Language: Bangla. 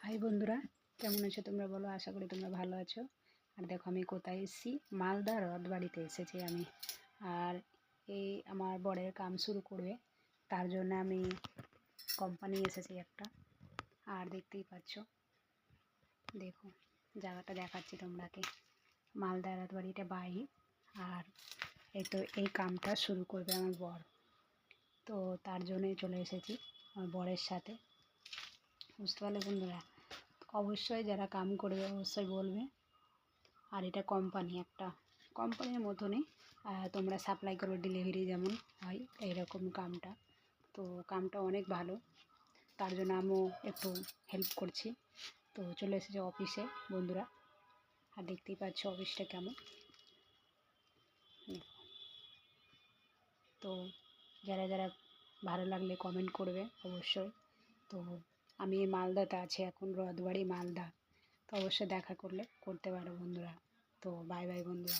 হাই বন্ধুরা, কেমন আছো তোমরা বলো? আশা করি তোমরা ভালো আছো। আর দেখো আমি কোথায় এসেছি, মালদা রথবাড়িতে এসেছি আমি। আর এই আমার বরের কাম শুরু করবে, তার জন্য আমি কোম্পানি এসেছি একটা। আর দেখতেই পাচ্ছ, দেখো জায়গাটা দেখাচ্ছি তোমাকে। মালদা রথবাড়িটা বাড়ি। আর এই তো এই কামটা শুরু করবে আমার বর, তো তার জন্যই চলে এসেছি আমার বরের সাথে। বুঝতে পারলে বন্ধুরা? অবশ্যই যারা কাম করবে অবশ্যই বলবে। আর এটা কোম্পানি, একটা কোম্পানির মতনই। তোমরা সাপ্লাই করো, ডেলিভারি যেমন হয় এইরকম কামটা। তো কামটা অনেক ভালো, তার জন্য আমিও একটু হেল্প করছি। তো চলে এসেছে অফিসে বন্ধুরা। আর দেখতেই পাচ্ছ অফিসটা কেমন। তো যারা যারা ভালো লাগলে কমেন্ট করবে অবশ্যই। তো আমি মালদাতে আছি এখন, রথবাড়ি মালদা। তো অবশ্যই দেখা করতে পারো বন্ধুরা। তো বাই বাই বন্ধুরা।